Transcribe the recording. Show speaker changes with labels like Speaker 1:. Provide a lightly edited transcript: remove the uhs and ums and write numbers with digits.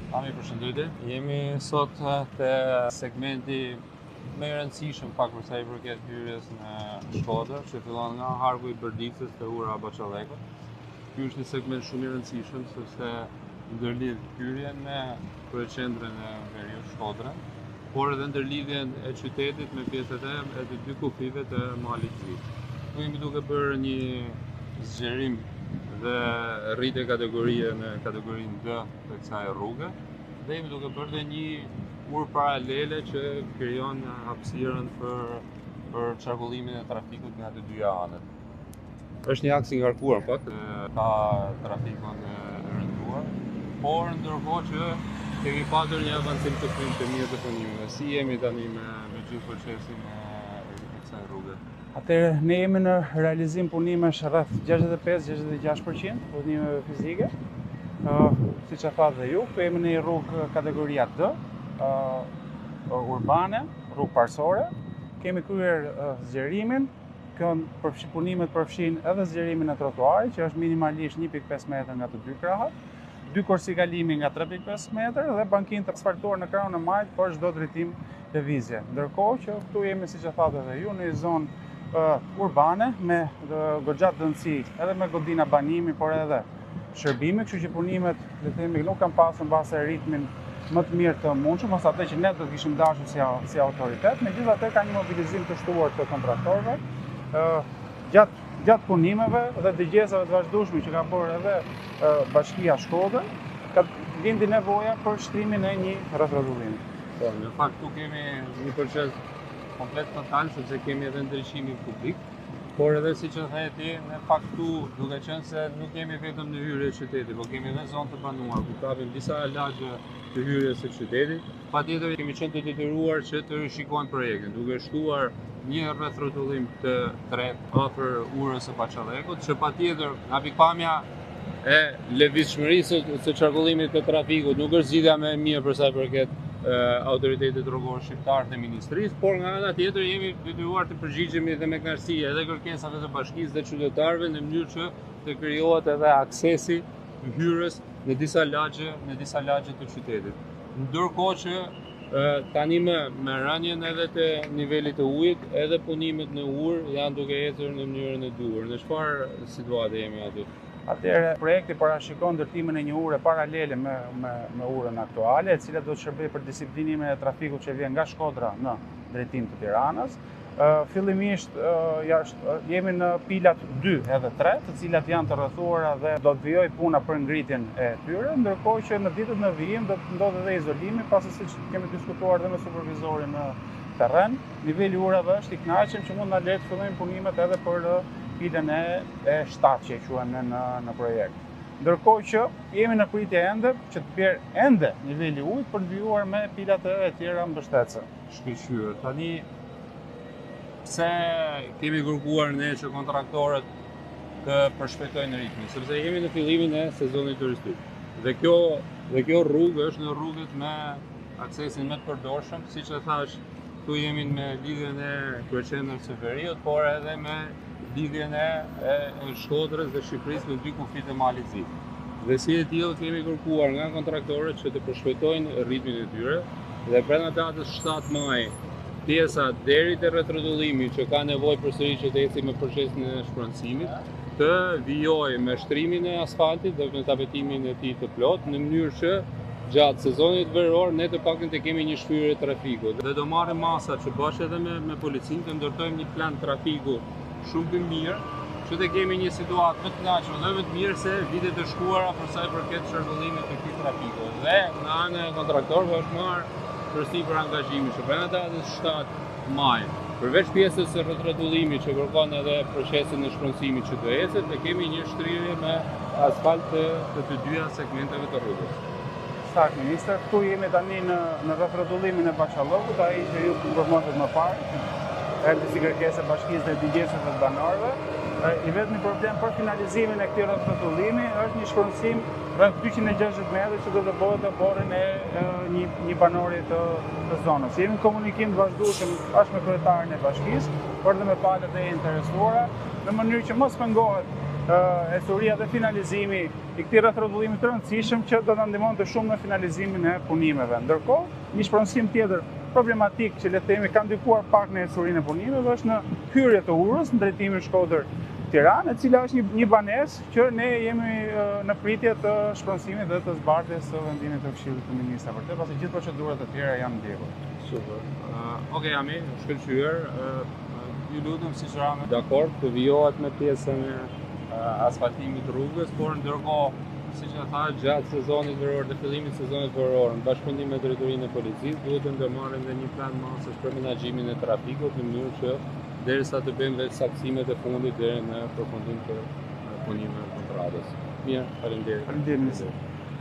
Speaker 1: Ami, përshëndetje. Jemi sot te segmenti më i rëndësishëm pak për sa i përket hyrjes në Shkodër, që fillon nga harku i Bërdicës te ura Baçallekut. Ky është një segment shumë i rëndësishëm sepse ndërlidh hyrjen me kryeqendrën e veriut Shkodrën, por edhe ndërlidhjen e qytetit me pjesët e të dy kufive të malit Zi. Ku jemi duke bërë një zgjerim dhe rritje kategorie në kategorinë D të kësaj rruge, dhe jemi duke bërë dhe një urë paralele që krijon hapësirën për qarkullimin e trafikut nga të dyja anët. Është një aks i ngarkuar pak, ka trafikun e rënduar, por ndërkohë që kemi patur një avancim të mirë të punimeve. Si jemi tani me gjithë procesin e kësaj rruge?
Speaker 2: Atëherë, ne jemi në realizim punimesh rreth 65-66% punimeve fizike. Siç e tha dhe ju, po jemi në një rrugë kategoria D, urbane, rrugë parsorë. Kemi kryer zgjerimin, punimet përfshin edhe zgjerimin e trotuarit, që është minimalisht 1.5 metra nga të dy krahat, 2 korsi kalimi nga 3.5 metra dhe bankinë të asfaltuar në krahun e majt për çdo drejtim lëvizje. Ndërkohë që këtu jemi, siç e thatë edhe ju, në një zonë urbane me goxha dënësi, edhe me godina banimi, por edhe shërbimi, kështu që punimet, le të themi, nuk kanë pasur mbase ritmin më të mirë të mundshëm, ose atë që ne do të kishim dashur si autoritet. Megjithatë, ka një mobilizim të shtuar të kontraktorëve gjatë punimeve dhe dëgjesave të vazhdueshme që ka bërë edhe Bashkia Shkodër, ka lindi nevoja për shtrimin e një rrethrotullimi.
Speaker 1: Po, në fakt këtu kemi një proces komplet total, sepse kemi edhe ndryshimin publik, por edhe siç e the ti, në fakt këtu duke qenë se nuk kemi vetëm në hyrje të qytetit, por kemi edhe zonë të banuar, ku kapim disa lagje të hyrjes së qytetit. Patjetër kemi qenë të detyruar që të rishikojmë projektin, duke shtuar një rrethrotullim të tretë afër urës së Baçallekut, që patjetër nga pikpamja e lëvizshmërisë së qarkullimit të trafikut nuk është zgjidhja më e mirë për sa i përket autoritetit rrugor shqiptar dhe ministrisë, por nga ana tjetër jemi detyruar të përgjigjemi dhe me kënaqësi edhe kërkesave të bashkisë dhe qytetarëve në mënyrë që të krijohet edhe aksesi i hyrjes në disa lagje të qytetit. Ndërkohë që tani me rënien edhe të nivelit të ujit, edhe punimet në urë janë duke ecur në mënyrën e duhur. Në çfarë situate jemi aty?
Speaker 2: Atëherë, projekti parashikon ndërtimin e një ure paralele me urën aktuale, e cila do të shërbejë për disiplinimin e trafikut që vjen nga Shkodra në drejtim të Tiranës. Fillimisht jemi në pilat 2 edhe 3, të cilat janë të rrethuara dhe do të vijojë puna për ngritjen e tyre, ndërkohë që në ditët në vijim do të ndodhë edhe izolimi, pasi siç kemi diskutuar dhe me supervizorin në terren, niveli urave është i kënaqshëm që mund na lejë të fillojmë punimet edhe për pilën e 7 që e quajmë në projekt. Ndërkohë që jemi në pritje ende që të bjerë ende niveli ujit për të vijuar me pilat e tjera mbështetëse.
Speaker 1: Shkëlqyer. Tani pse kemi kërkuar ne që kontraktorët të përshpejtojnë ritmin, sepse jemi në fillimin e sezonit turistik. Dhe kjo rrugë është në rrugët me aksesin më të përdorshëm, siç e thash, këtu jemi me lidhjen e kryeqendrës së veriut, por edhe me lidhjen e Shkodrës dhe Shqipërisë në dy kufit e malit Zi. Dhe si e tillë kemi kërkuar nga kontraktorët që të përshpejtojnë ritmin e tyre dhe brenda datës 7 maj pjesa deri te rrethrotullimi që ka nevojë përsëri që të ecë me procesin e shpronësimit, të vijojë me shtrimin e asfaltit dhe me tapetimin e tij të plot, në mënyrë që gjatë sezonit veror ne të paktën të kemi një shfyrje trafiku. Dhe do marrim masa që bashkë edhe me policinë të ndërtojmë një plan trafiku shumë të mirë, që të kemi një situatë më të kënaqshme dhe më të mirë se vitet e shkuara për sa i përket qarkullimit të këtij trafiku. Dhe nga ana e kontraktorëve është marrë përsipër angazhimi që brenda datës 7 maj, përveç pjesës së rrethotullimit që kërkon edhe procesin e shpronësimit që do ecet, të kemi një shtrirje me asfalt të dyja segmenteve të rrugës.
Speaker 2: Saktë, ministër, këtu jemi tani në rrethotullimin e Baçallekut, ai që ju informohet më parë, erdhi si kërkesë e bashkisë dhe dëgjesave të banorëve. I vetmi problem për finalizimin e këtij rrethrotullimi është një shpronësim rreth 260 metrë që do të bëhet në borën e një banori të zonës. Jemi në komunikim të vazhdueshëm as me kryetarin e bashkisë, por edhe me palët e interesuara, në mënyrë që mos pengohet esoria dhe finalizimi i këtij rrethrodhëllimi të rëndësishëm që do na ndihmonte shumë në finalizimin e punimeve. Ndërkohë, një shpronësim tjetër problematik që le të themi ka ndikuar pak në esurinë e punimeve është në hyrje të urës në drejtimin Shkodër-Tiranë, e cila është një banesë që ne jemi në pritje të shpronësimit dhe të zbardhjes së vendimit të Këshillit të Ministrave. Për të pasi gjithë procedurat e tjera janë ndjekur.
Speaker 1: Super. Okej, Ami, shkëlqyer. Ju lutem siç rame dakord të vijohet me pjesën e asfaltimit të rrugës, por ndërkohë, siç e tha, gjatë sezonit veror dhe fillimit të sezonit veror, në bashkëpunim me drejtorinë e policisë, duhet të marrim dhe një plan masësh për menaxhimin e trafikut në mënyrë që derisa të bëjmë vetë saksimet e fundit deri në përfundim të punimeve të kontratës. Mirë, faleminderit.
Speaker 2: Faleminderit.